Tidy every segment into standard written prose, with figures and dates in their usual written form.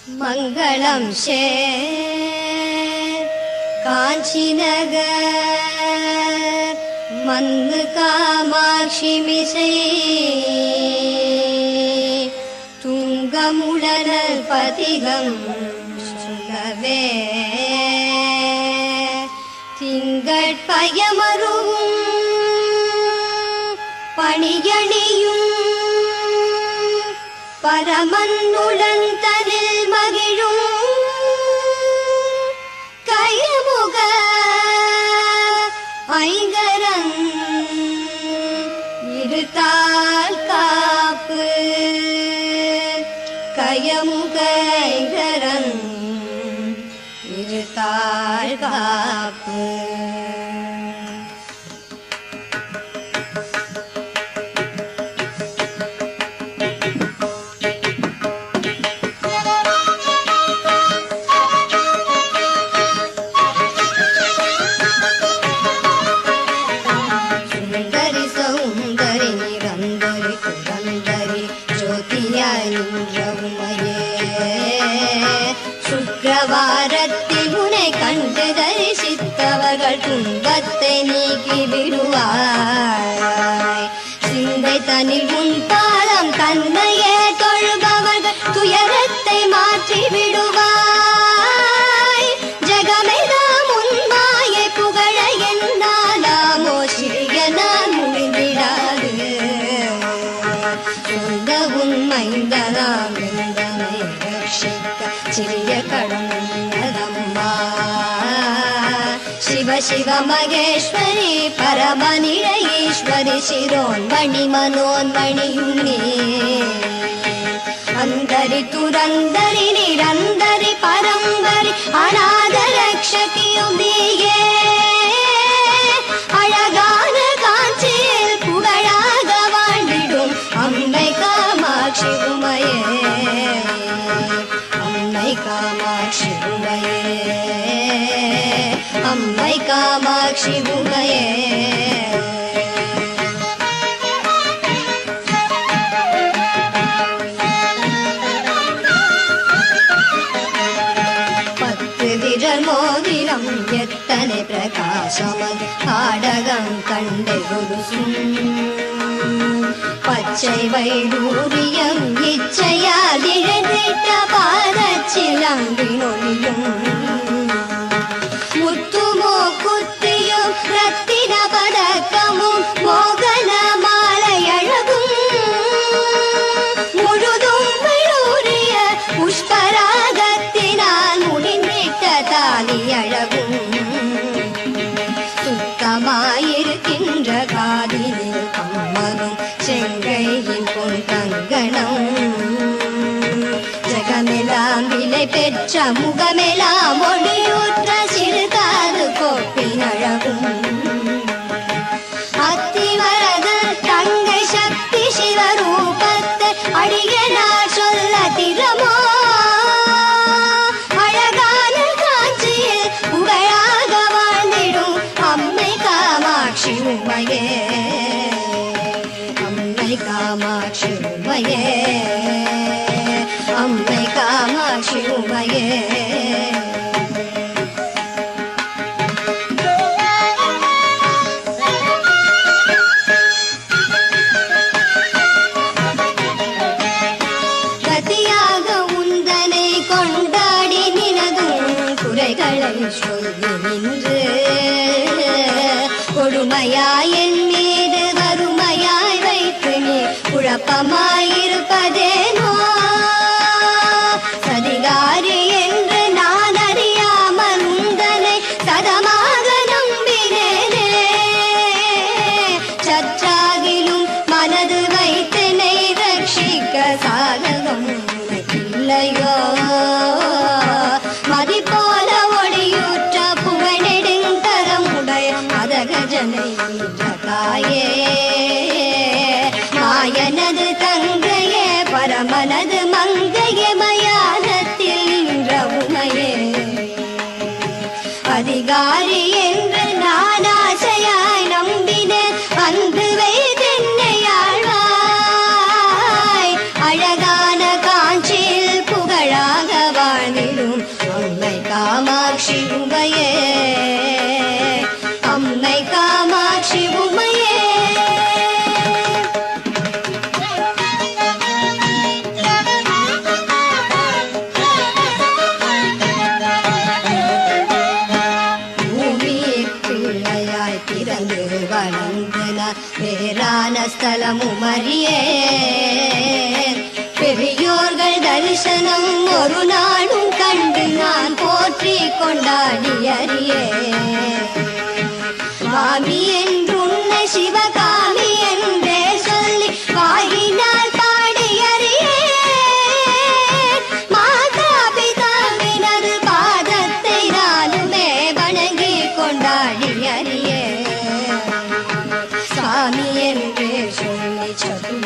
மங்களம் காஞ்சி நகர் மன்னு காமாட்சி மிசை துங்கமுடனல் பதிகம் சொல்லவே திங்கட்பயமரும் பணியணியும் பரமன்னுடன் தனில் மகிழும் கயமுக ஐங்கரன் இருத்தால் காப்பு கயமுக ஐங்கரன் இருத்தால் காப்பு சுக்கிரவாரத்தில் உன்னை கண்டு தரிசித்தவர்கள் துன்பத்தை நீக்கி விடுவாய். சிந்தை தனில் உன் பாதம் தன்னையே தொழுபவர்கள் துயரத்தை மாற்றி விடுவாய். ஜகமெல்லாம் உன் மாயை புகழ என்னாலாமோ சிறிய நான் முடிந்திடாது. சொந்த உண்மைந்தனாம் சிறிய கடம்பா சிவ சிவ மகேஸ்வரி பரமனிட ஈஸ்வரி சிரோன்மணி மனோன்மணியுன்னே அந்தரி துரந்தரி நிரந்தரி பரம்பரி அநாத ரக்ஷகியும் நீயே. அழகான காஞ்சியில் புகழாக வாழ்ந்திடும் அம்மை காமாட்சி உமையே. அம்மை காமாட்சி உமையே, அம்மை காமாட்சி உமையே. பத்து விரல் மோதிரம் எத்தனை பிரகாசமது ஆடகம் கண்டு குருசும் பச்சை வைடூரியம் இச்சையால் இழந்திட்ட பாதச்சிலம்பினொழியும் முத்துமோ குத்தியும் ரத்தின பதக்கமும் மோகன மாலையழகும் முழுதும் வைடூரிய புஷ்பராகத்தினால் முடிந்திட்ட தாலியழகும் சுத்தமாயிருக்கின்ற காதினில் கம்மனும் செங்கையின் பொன் கங்கணம் ஜகமெல்லாம் விலை பெற்ற முகமெல்லாம் ஒளியூற்ற சிறுகாது கோப்பின் அழகும் அத்திவரத தங்கை சக்தி சிவரூபத்தை அடியனார் சொல்ல திறமோ. அழகான காஞ்சியில் புகழாக வாழ்ந்திடும் அம்மை காமாட்சி உமையே. அம்மை காமாட்சி உமையே, அம்மை காமாட்சி உமையே. கதியாக உந்தனை கொண்டாடி நினதும் குறைகளை சொல்லி நின்று கொடுமையாய் என் மீது வறுமையாய் வைத்து நீ குழப்பமாயிருப்பதேனோ. சதிகாரி என்று நான் அறியாமல் உந்தனை சதமாக நம்பினேனே. சற்றாகிலும் மனது வைத்தனை ரட்சிக்க சாதகம் இல்லையோ. மதி போல ஒளியூற்ற புகழெடுங்கரம் உடைய மதகஜனை தாயே. மாயனது தங்கையே பரமனது மங்கையே மயானத்தில் நின்ற உமையே. அதிகாரி என்று நான் ஆசையாய் நம்பினேன் அன்பு வைத்தென்னை ஆழ்வாய். அழகான காஞ்சியில் புகழாக தினமும் அறியே பெரியோர்கள் தரிசனம் ஒரு நாளும் கண்டு நான் போற்றி கொண்டாடி அறியே சுவாமி என்றுன்னை சிவகாமி என்றே சொல்லி வாயினால் பாடி அறியே மாதா பிதாவினது பாதத்தை நானுமே வணங்கி கொண்டாடி அறியே சுவாமி என்றே சொல்லி சதுரம்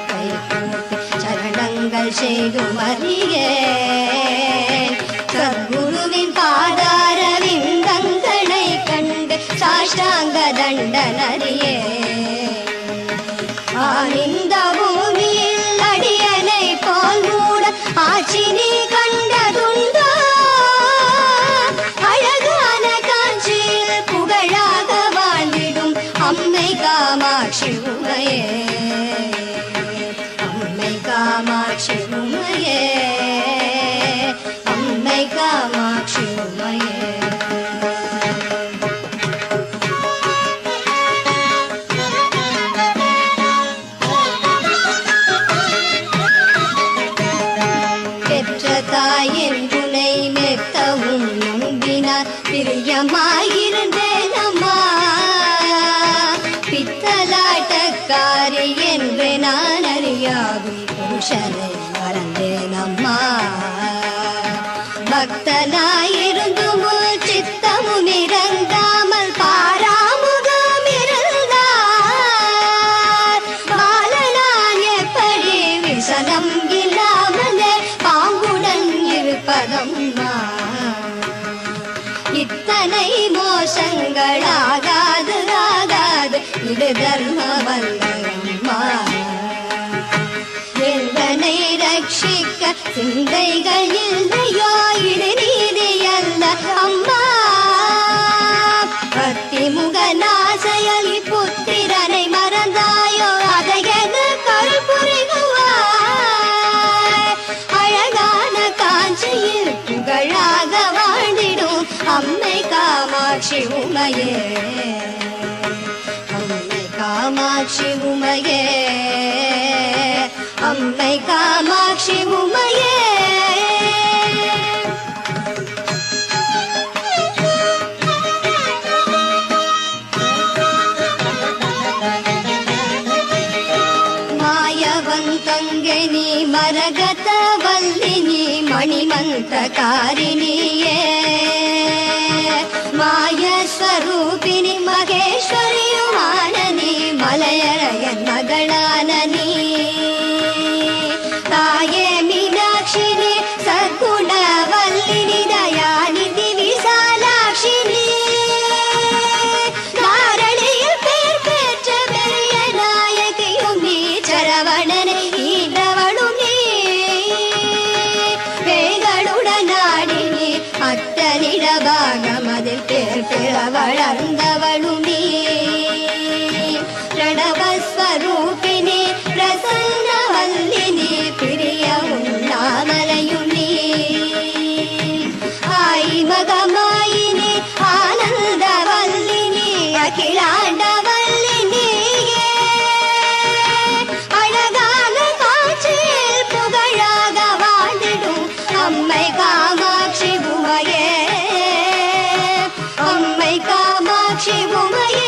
கை கூப்பி சரணங்கள் செய்து அறியே சத்குருவின் பாதார விந்தங்களை கண்டு சாஷ்டாங்க தண்டனறியே ஆனந்த பூமியில் அடியனை போல் மூட ஆட்சி நீ கண்டதுண்டோ அழகான காட்சியில் புகழாக வாழ்ந்திடும் அம்மை காமாட்சி உமையே அம்மை காமாட்சி உமையே அம்மை காமாட்சி உமையே தாயின் துணை மெத்தவும் நம்பினார் பிரியமாயிருந்தேன் அம்மா பித்தலாட்டக்காரி என்று நான் அறியாகும் புருஷனை மறந்தேன் அம்மா பக்தனாயிருந்தும் சித்தமும் இறங்காமல் பாராமுகம் இருந்தார் பாலனான் எப்படி விசனம் இல்லாமலே பாங்குடன் இருப்பதம்மா இத்தனை மோசங்களாகாது ஆகாது இது தர்மவல்லம்மா எங்களை ரட்சிக்க சிந்தைகள் இல்லையோ இது நீதி அல்ல அம்மா பக்தி முகநாசையலி புத்திரனை மறந்தாயோ அதையென கருள் புரிகுவாய் அழகான காஞ்சியில் புகழாக வாழ்ந்திடும் அம்மை காமாட்சி உமையே அம்மை காமாட்சி உமையே அம்மை காமாட்சி உமையே ಮಾಯವಂತಂಗೆ ನೀ ಮರಗತ ವಲ್ಲಿನಿ ಮಣಿಮಂತ್ರಕಾರಿಣಿಯೇ ಮಾಯ ಸ್ವರೂಪಿಣಿ ಮಹೇಶ್ವರಿಯು ಮಾನನಿ ಮಲಯರಯನ್ ಮಗಳಾನನಿ ತಾಯೇ ಮೀನಾಕ್ಷಿನಿ ಸದ್ಗುಣವಲ್ಲಿನಿ ದಯಾನಿಧಿ ವಿಶಾಲಾಕ್ಷಿನಿ தாரணியில் பேர் பெற்ற பெரிய நாயகியும் நீ சரவணனை ஈன்றவளும் நீ பேய்களுடன் ஆடி நீ அத்தனிட பாகமதில் பேர் பெற வளர்ந்தவளும் நீ பிரணவஸ்வரூபிணி பிரசன்னவல்லினி பிரிய உண்ணாமலையும் நீ ஆய் மகமாயினி ஆனந்தவல்லினி அகிலாண்டவல்லினியே அழகான காட்சியில் புகழாக வாழ்ந்திடும் அம்மை காமாட்சி உமையே அம்மை காமாட்சி உமையே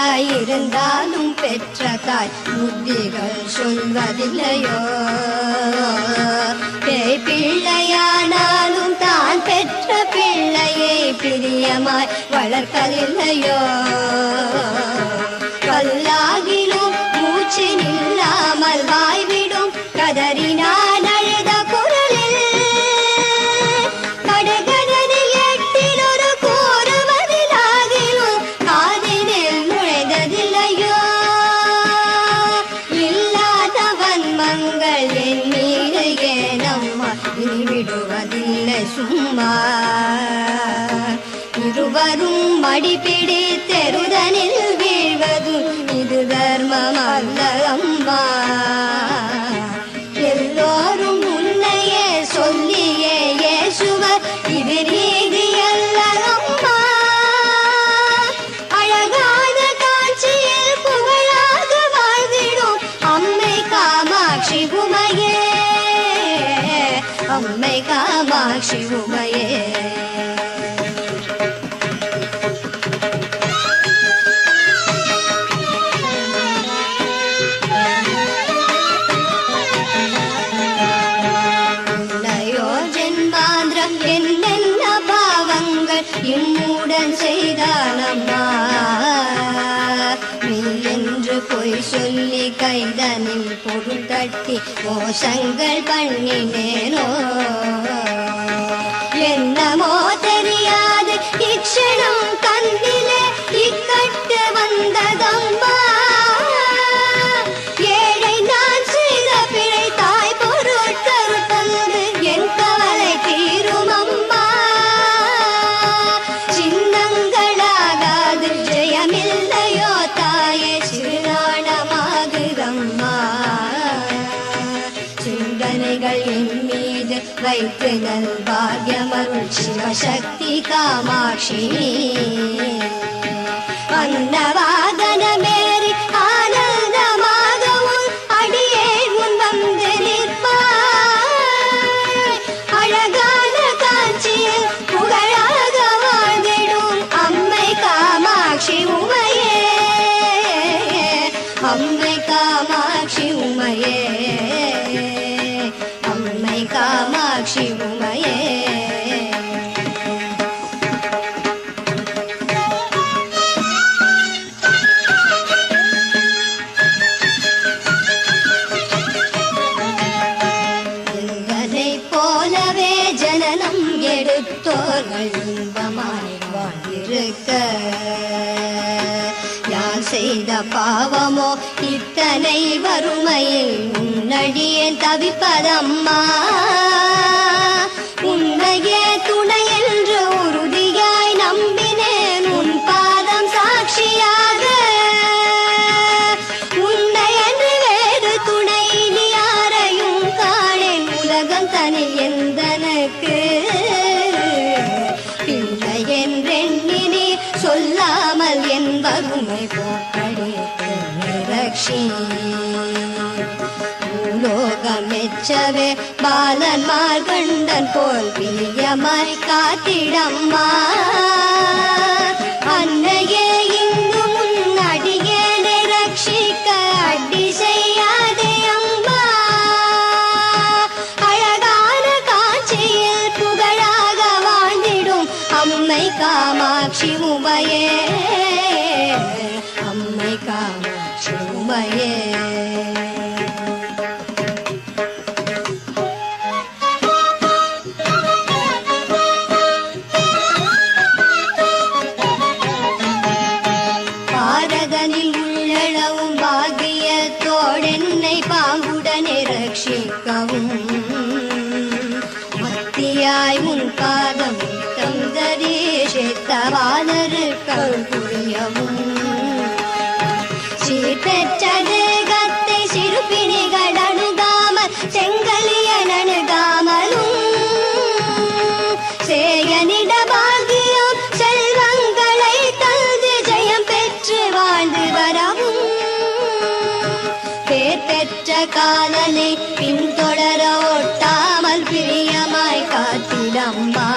பிள்ளையாயிருந்தாலும் பெற்ற தாய் புத்திகள் சொல்வதில்லையோ பேய் பிள்ளையானாலும் தான் பெற்ற பிள்ளையை பிரியமாய் வளர்க்கவில்லையோ கல்லாகிலும் மூச்சு நில்லாமல் வாய்விடும் கதறினான் அழுத குரலில் கடகடனில் எட்டில் ஒரு கூறுவதிலாகிலும் காதினில் நுழைந்ததில்லையோ இல்லாதவன் மங்கள் என் மீது ஏனம்மா விடுவதில்லை சும்மா ஒருவரும் மடிப்பிடி தெருதனில் வீழ்வதும் இது தர்மம் அல்ல அம்மா. எல்லோரும் உன்னையே சொல்லியே ஏசுவர் இது நீதி அல்ல அம்மா. அழகான காட்சியில் புகழாக வாழ்ந்திடும் அம்மை காமாட்சி உமையே, அம்மை காமாட்சி உமையே. என்னென்ன பாவங்கள் இம்முடன் செய்தானம்மா. நீ என்று பொய் சொல்லி கைதனில் பொருள் தட்டி மோசங்கள் பண்ணினேனோ. என்னமோ தெரியாது இச்சனம் கண்ணிலே இக்கட்டு வந்ததம்மா. ஏழை நான் செய்த பிழை தாய் பொருட்கள் தந்து என் கவலை தீரும் அம்மா. சின்னங்களாகாது ஜெயமில்லையோ தாயே சிறுநாணமாகுதம்மா. சிந்தனைகள் என் மீது வைத்து நல் பாக்யமருள் சிவசக்தி காமாட்சி. அன்னவாதனமேறி ஆனந்தமாகவும் அடியே முன் வந்து நிற்பாய். அழகான காட்சியில் புகழாக வாழ்ந்திடும் அம்மை காமாட்சி உமையே, அம்மை காமாட்சி உமையே, அம்மை காமாட்சி உமையே. போலவே ஜனனம் எடுத்தோர்கள் இன்பமாய் வாழ்ந்திருக்க யார் செய்த பாவமோ இத்தனை வறுமையில் உன்னடியே தவிப்பதம்மா. உன்னையே துணை என்று உறுதியாய் நம்பினேன் உன் பாதம் சாட்சியாக. உன்னை என்று வேறு துணை நீ யாரையும் காணேன் உலகம் தனி எந்தனக்கு. பிள்ளை என்றெண்ணினி சொல்லாமல் என் வறுமை போக்கடித்து நிரக்ஷி. பூலோகமெச்சவே பாலன்மார் கண்டன் போல் பிரியமாய் காத்திடம்மா. அன்னையே இங்கு முன்னடியேனை ரட்சிக்க அடி செய்யாதே அம்மா. அழகான காட்சியில் புகழாக வாழ்ந்திடும் அம்மை காமாட்சி உமையே, அம்மை காமாட்சி உமையே. பாரதனில் உள்ளளவும் பாகியத்தோடென்னை பாங்குடனே ரட்சிக்கவும் மத்தியாய் உன் பாதம் தந்தரீஷித்தவானருக்கள் புரியவும். சீர்பெற்ற தேகத்தை சிறுபிணிகள் அணுகாமல் செங்கலியன் அணுகாமலும் சேயனிட பாகியம் செல்வங்களை தந்து ஜெயம் பெற்று வாழ்ந்து வரவும். பேர் பெற்ற காலனை பின்தொடர ஒட்டாமல் பிரியமாய் காத்திடம்மா.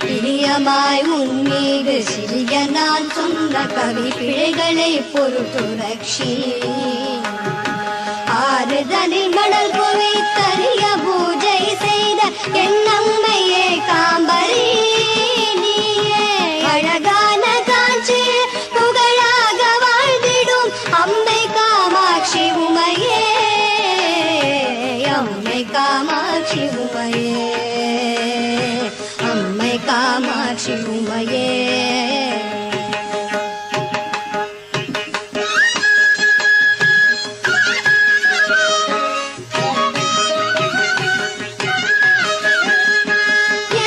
பிரியமாய் உன்மீது சிறிய நான் சொன்ன கவி பிழைகளை பொறுத்து ரக்ஷி. ஆறுதலில் மணல் குவித்தறிய பூஜை செய்த என் அம்மையே காம்பரி நீயே. அழகான காட்சி புகழாக வாழ்ந்திடும் அம்மை காமாட்சி உமையே, அம்மை காமாட்சி உமையே, அம்மை காமாட்சி உமையே.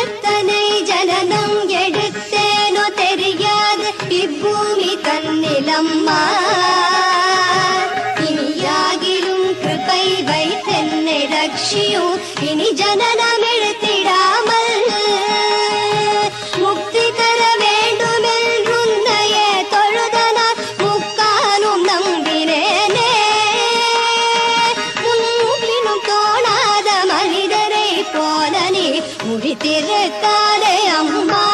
எத்தனை ஜனனம் எடு இனி ஜனனம் எடுத்திடாமல் முக்தி பெற வேண்டும் என்றுன்னையே தொழுதனால் முக்காலும் நம்பினேனே. முன்பினும் தோணாத மனிதரை போல நீ முடித்திருக்காதே அம்மா.